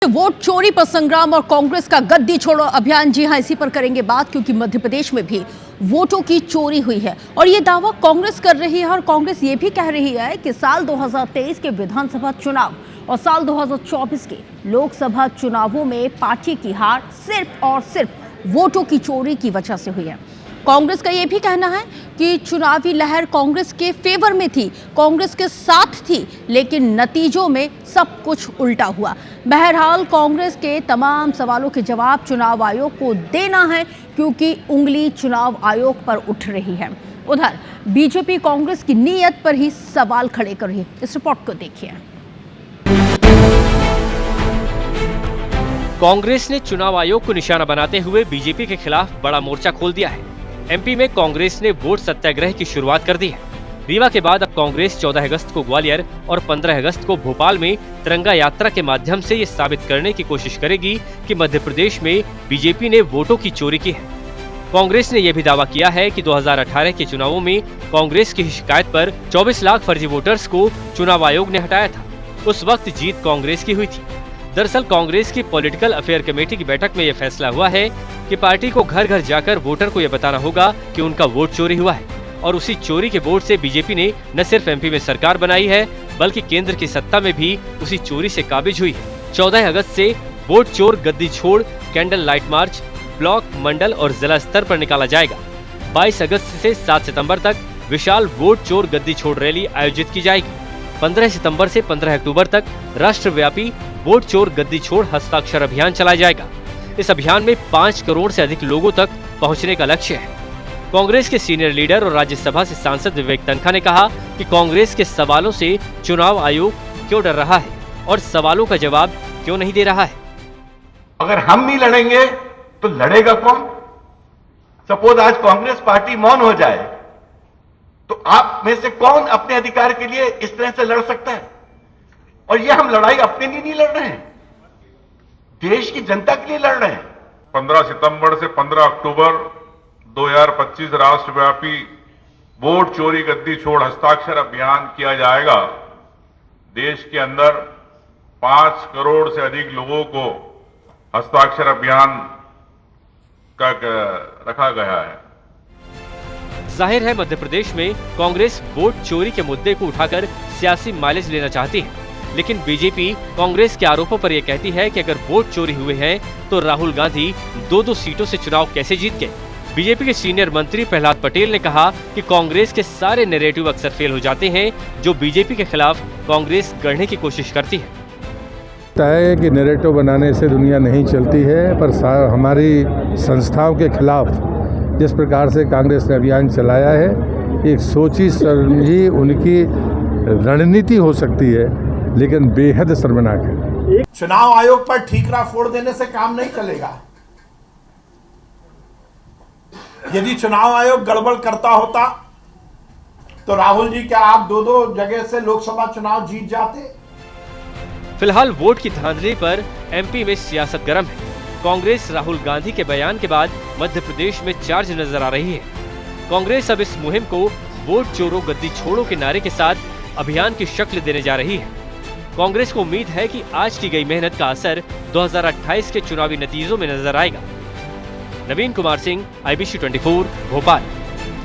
Vote चोरी पर संग्राम और कांग्रेस का गद्दी छोड़ो अभियान, जी हां, इसी पर करेंगे बात, क्योंकि मध्य प्रदेश में भी वोटों की चोरी हुई है और ये दावा कांग्रेस कर रही है। और कांग्रेस ये भी कह रही है कि साल 2023 के विधानसभा चुनाव और साल 2024 के लोकसभा चुनावों में पार्टी की हार सिर्फ और सिर्फ वोटों की चोरी की वजह से हुई है। कांग्रेस का यह भी कहना है कि चुनावी लहर कांग्रेस के फेवर में थी, कांग्रेस के साथ थी, लेकिन नतीजों में सब कुछ उल्टा हुआ। बहरहाल कांग्रेस के तमाम सवालों के जवाब चुनाव आयोग को देना है, क्योंकि उंगली चुनाव आयोग पर उठ रही है। उधर बीजेपी कांग्रेस की नीयत पर ही सवाल खड़े कर रही है। इस रिपोर्ट को देखिए। कांग्रेस ने चुनाव आयोग को निशाना बनाते हुए बीजेपी के खिलाफ बड़ा मोर्चा खोल दिया है। एमपी में कांग्रेस ने वोट सत्याग्रह की शुरुआत कर दी है। रीवा के बाद अब कांग्रेस 14 अगस्त को ग्वालियर और 15 अगस्त को भोपाल में तिरंगा यात्रा के माध्यम से ये साबित करने की कोशिश करेगी कि मध्य प्रदेश में बीजेपी ने वोटों की चोरी की है। कांग्रेस ने यह भी दावा किया है कि 2018 के चुनावों में कांग्रेस की शिकायत पर 24 लाख फर्जी वोटर्स को चुनाव आयोग ने हटाया था। उस वक्त जीत कांग्रेस की हुई थी। दरअसल कांग्रेस की पॉलिटिकल अफेयर कमेटी की बैठक में यह फैसला हुआ है कि पार्टी को घर घर जाकर वोटर को यह बताना होगा कि उनका वोट चोरी हुआ है, और उसी चोरी के वोट से बीजेपी ने न सिर्फ एमपी में सरकार बनाई है, बल्कि केंद्र की सत्ता में भी उसी चोरी से काबिज हुई है। 14 अगस्त से वोट चोर गद्दी छोड़ कैंडल लाइट मार्च ब्लॉक, मंडल और जिला स्तर पर निकाला जाएगा। 22 अगस्त से 7 सितंबर तक विशाल वोट चोर गद्दी छोड़ रैली आयोजित की जाएगी। 15 सितंबर से 15 अक्टूबर तक राष्ट्रव्यापी वोट चोर गद्दी छोड़ हस्ताक्षर अभियान चलाया जाएगा। इस अभियान में 5 करोड़ से अधिक लोगों तक पहुंचने का लक्ष्य है। कांग्रेस के सीनियर लीडर और राज्यसभा से सांसद विवेक तन्खा ने कहा कि कांग्रेस के सवालों से चुनाव आयोग क्यों डर रहा है और सवालों का जवाब क्यों नहीं दे रहा है। अगर हम नहीं लड़ेंगे तो लड़ेगा कौन? सपोज आज कांग्रेस पार्टी मौन हो जाए तो आप में से कौन अपने अधिकार के लिए इस तरह से लड़ सकता है? और ये हम लड़ाई अपने लिए नहीं लड़ रहे हैं, देश की जनता के लिए लड़ रहे हैं। 15 सितंबर से 15 अक्टूबर 2025 राष्ट्रव्यापी वोट चोरी गद्दी छोड़ हस्ताक्षर अभियान किया जाएगा। देश के अंदर 5 करोड़ से अधिक लोगों को हस्ताक्षर अभियान का रखा गया है। जाहिर है मध्य प्रदेश में कांग्रेस वोट चोरी के मुद्दे को उठाकर सियासी माइलेज लेना चाहती है, लेकिन बीजेपी कांग्रेस के आरोपों पर यह कहती है कि अगर वोट चोरी हुए हैं तो राहुल गांधी 2-2 सीटों से चुनाव कैसे जीत गए। बीजेपी के सीनियर मंत्री प्रहलाद पटेल ने कहा कि कांग्रेस के सारे नैरेटिव अक्सर फेल हो जाते हैं जो बीजेपी के खिलाफ कांग्रेस गढ़ने की कोशिश करती है। है कि नैरेटिव बनाने से दुनिया नहीं चलती है, पर हमारी संस्थाओं के खिलाफ जिस प्रकार से कांग्रेस ने अभियान चलाया है, एक सोची समझी उनकी रणनीति हो सकती है, लेकिन बेहद शर्मनाक है। चुनाव आयोग पर ठीकरा फोड़ देने से काम नहीं चलेगा। यदि चुनाव आयोग गड़बड़ करता होता तो राहुल जी क्या आप 2-2 जगह से लोकसभा चुनाव जीत जाते? फिलहाल वोट की धांधली पर एमपी में सियासत गर्म है। कांग्रेस राहुल गांधी के बयान के बाद मध्य प्रदेश में चार्ज नजर आ रही है। कांग्रेस अब इस मुहिम को वोट चोरों गद्दी छोड़ो के नारे के साथ अभियान की शक्ल देने जा रही है। कांग्रेस को उम्मीद है कि आज की गई मेहनत का असर 2028 के चुनावी नतीजों में नजर आएगा। नवीन कुमार सिंह, IBC 24, भोपाल।